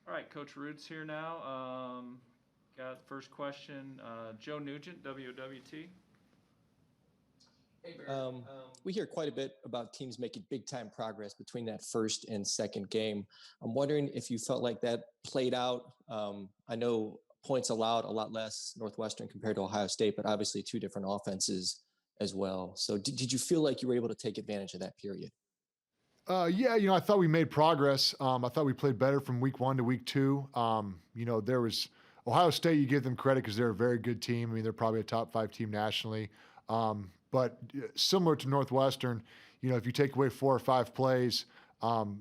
All right, Coach Ruud's here now. Got the first question. Joe Nugent, WWT. We hear quite a bit about teams making big time progress between that first and second game. I'm wondering if you felt like that played out. I know points allowed a lot less Northwestern compared to Ohio State, but obviously two different offenses as well. So did you feel like you were able to take advantage of that period? Yeah, I thought we made progress. I thought we played better from week 1 to week 2. There was Ohio State, you give them credit because they're a very good team. I mean, they're probably a top 5 team nationally. But similar to Northwestern, if you take away 4 or 5 plays,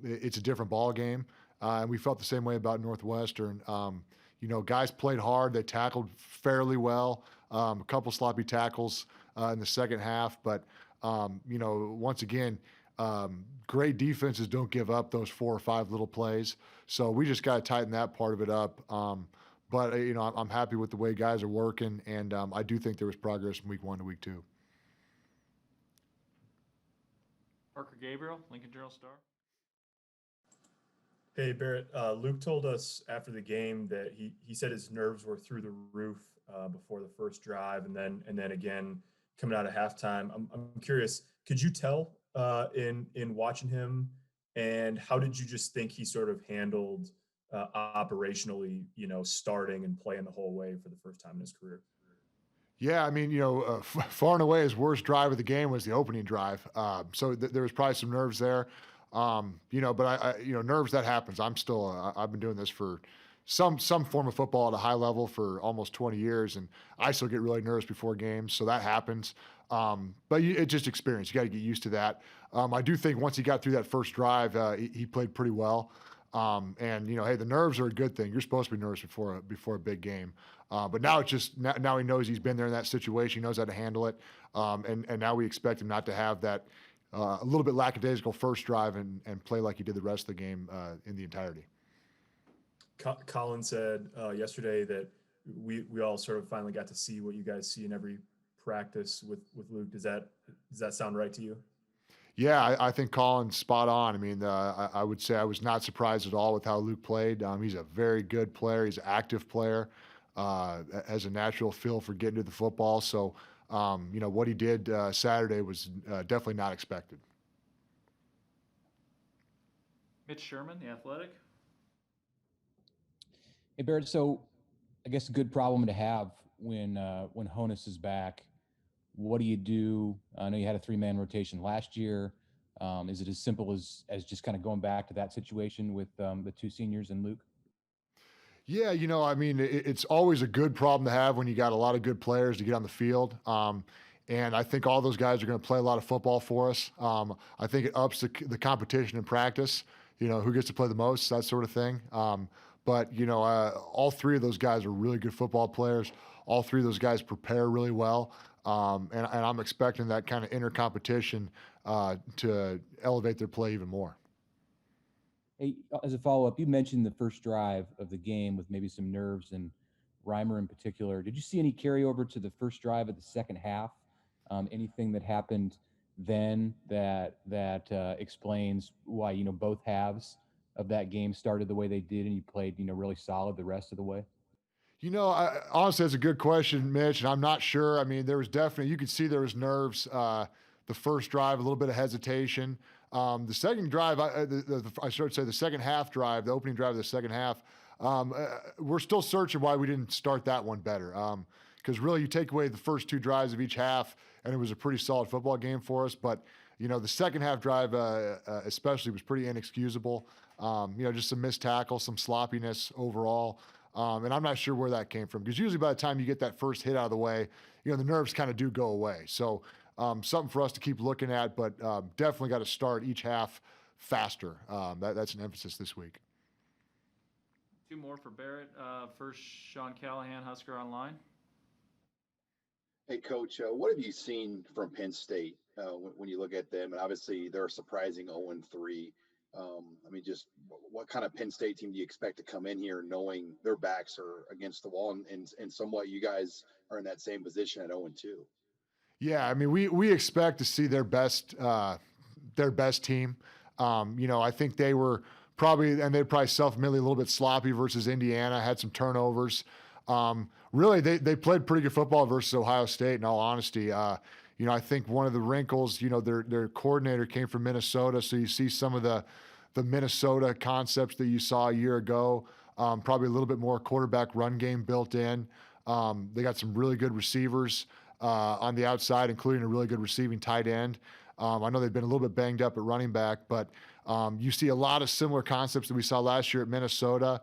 it's a different ball game. And we felt the same way about Northwestern. Guys played hard. They tackled fairly well. A couple sloppy tackles in the second half. But, once again, great defenses don't give up those 4 or 5 little plays. So we just got to tighten that part of it up. But I'm happy with the way guys are working. And I do think there was progress from week 1 to week 2. Parker Gabriel, Lincoln Journal-Star. Hey, Barrett. Luke told us after the game that he said his nerves were through the roof before the first drive, and then again coming out of halftime. I'm curious, could you tell in watching him, and how did you just think he sort of handled operationally, starting and playing the whole way for the first time in his career? Yeah, I mean, far and away his worst drive of the game was the opening drive. So there was probably some nerves there. But I nerves, that happens. I've been doing this for some form of football at a high level for almost 20 years, and I still get really nervous before games, so that happens. But it's just experience. You got to get used to that. I do think once he got through that first drive, he played pretty well. Hey, the nerves are a good thing. You're supposed to be nervous before a big game. But now it's just now he knows he's been there in that situation. He knows how to handle it. And now we expect him not to have that a little bit lackadaisical first drive and play like he did the rest of the game in the entirety. Colin said yesterday that we all sort of finally got to see what you guys see in every practice with Luke. Does that sound right to you? Yeah, I think Colin's spot on. I mean, I would say I was not surprised at all with how Luke played. He's a very good player. He's an active player, has a natural feel for getting to the football. So, what he did Saturday was definitely not expected. Mitch Sherman, The Athletic. Hey, Barrett, so I guess a good problem to have when Honus is back. What do you do? I know you had a 3-man rotation last year. Is it as simple as just kind of going back to that situation with the 2 seniors and Luke? Yeah, I mean, it's always a good problem to have when you got a lot of good players to get on the field. And I think all those guys are going to play a lot of football for us. I think it ups the competition in practice, who gets to play the most, that sort of thing. But all 3 of those guys are really good football players. All 3 of those guys prepare really well. And I'm expecting that kind of inner competition to elevate their play even more. Hey, as a follow-up, you mentioned the first drive of the game with maybe some nerves and Reimer in particular. Did you see any carryover to the first drive of the second half? Anything that happened then that explains why both halves of that game started the way they did and you played really solid the rest of the way? Honestly, that's a good question, Mitch, and I'm not sure. I mean, there was definitely, you could see there was nerves. The first drive, a little bit of hesitation. The second drive, I should say the second half drive, the opening drive of the second half, we're still searching why we didn't start that one better. Because really, you take away the first 2 drives of each half, and it was a pretty solid football game for us. But, the second half drive especially was pretty inexcusable. Just some missed tackle, some sloppiness overall. And I'm not sure where that came from, because usually by the time you get that first hit out of the way, the nerves kind of do go away. So something for us to keep looking at, but definitely got to start each half faster. That's an emphasis this week. 2 more for Barrett. First, Sean Callahan, Husker Online. Hey, Coach, what have you seen from Penn State when you look at them? And obviously, they're a surprising 0-3. I mean, just what kind of Penn State team do you expect to come in here knowing their backs are against the wall and somewhat you guys are in that same position at 0-2? Yeah, I mean, we expect to see their best team. I think they were and they probably self-admittedly a little bit sloppy versus Indiana, had some turnovers. Really, they played pretty good football versus Ohio State, in all honesty. I think one of the wrinkles, their coordinator came from Minnesota, so you see some of the Minnesota concepts that you saw a year ago, probably a little bit more quarterback run game built in. They got some really good receivers on the outside, including a really good receiving tight end. I know they've been a little bit banged up at running back, but you see a lot of similar concepts that we saw last year at Minnesota,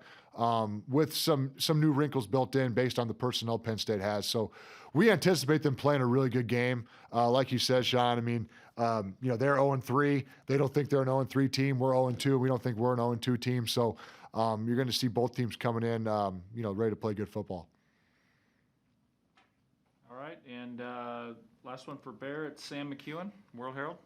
with some new wrinkles built in based on the personnel Penn State has. So we anticipate them playing a really good game. Like you said, Sean, I mean, they're 0-3. They don't think they're an 0-3 team. We're 0-2. We don't think we're an 0-2 team. So you're going to see both teams coming in, ready to play good football. All right, and last one for Barrett, Sam McEwen, World Herald.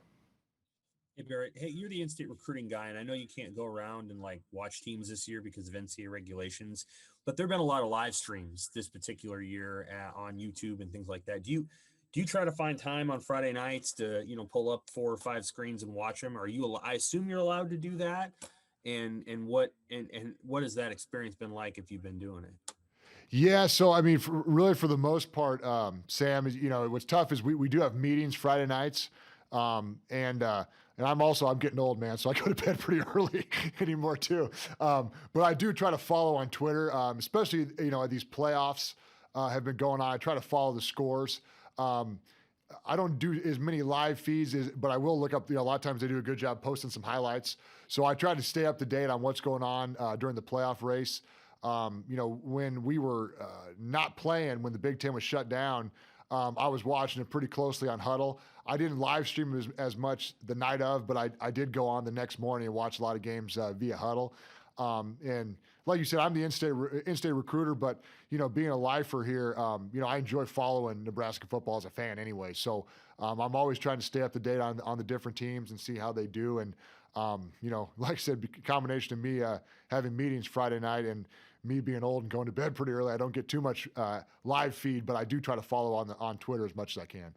Hey, Barrett. Hey, you're the in-state recruiting guy, and I know you can't go around and watch teams this year because of NCAA regulations, but there've been a lot of live streams this particular year on YouTube and things like that. Do you try to find time on Friday nights to pull up 4 or 5 screens and watch them? I assume you're allowed to do that, and what has that experience been like if you've been doing it? Yeah, so I mean, for the most part, Sam, what's tough is we do have meetings Friday nights, and I'm getting old, man, so I go to bed pretty early anymore too. But I do try to follow on Twitter, especially these playoffs have been going on. I try to follow the scores. I don't do as many live feeds, but I will look up. A lot of times they do a good job posting some highlights. So I try to stay up to date on what's going on during the playoff race. When we were not playing, when the Big Ten was shut down, I was watching it pretty closely on HUDL. I didn't live stream as much the night of, but I did go on the next morning and watch a lot of games via HUDL. And like you said, I'm the in-state recruiter, but being a lifer here, I enjoy following Nebraska football as a fan anyway. So I'm always trying to stay up to date on the different teams and see how they do. And like I said, a combination of me having meetings Friday night and me being old and going to bed pretty early, I don't get too much live feed, but I do try to follow on Twitter as much as I can.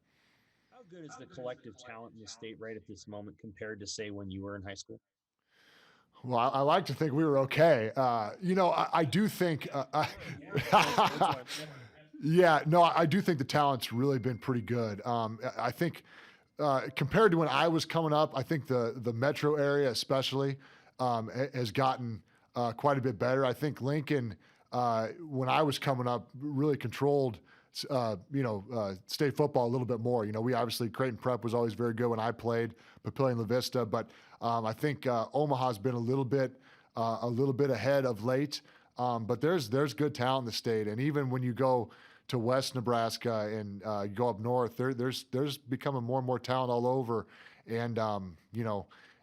How good is the collective talent in the state right at this moment compared to, say, when you were in high school? Well, I like to think we were okay. I do think, I do think the talent's really been pretty good. I think compared to when I was coming up, I think the metro area especially has gotten quite a bit better. I think Lincoln, when I was coming up, really controlled state football a little bit more. We obviously, Creighton Prep was always very good when I played, Papillion La Vista, but I think Omaha's been a little bit ahead of late. But there's good talent in the state, and even when you go to West Nebraska and you go up north, there's becoming more and more talent all over, and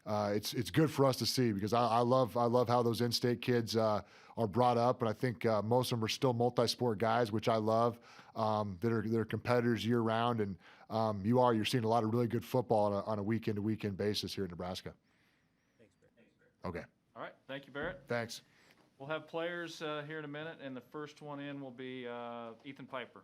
it's good for us to see, because I love how those in-state kids are brought up, and I think most of them are still multi-sport guys, which I love. That are competitors year round, and you're seeing a lot of really good football on a weekend to weekend basis here in Nebraska. Thanks, Barrett. Okay. All right, thank you, Barrett. Thanks. We'll have players here in a minute, and the first one in will be Ethan Piper.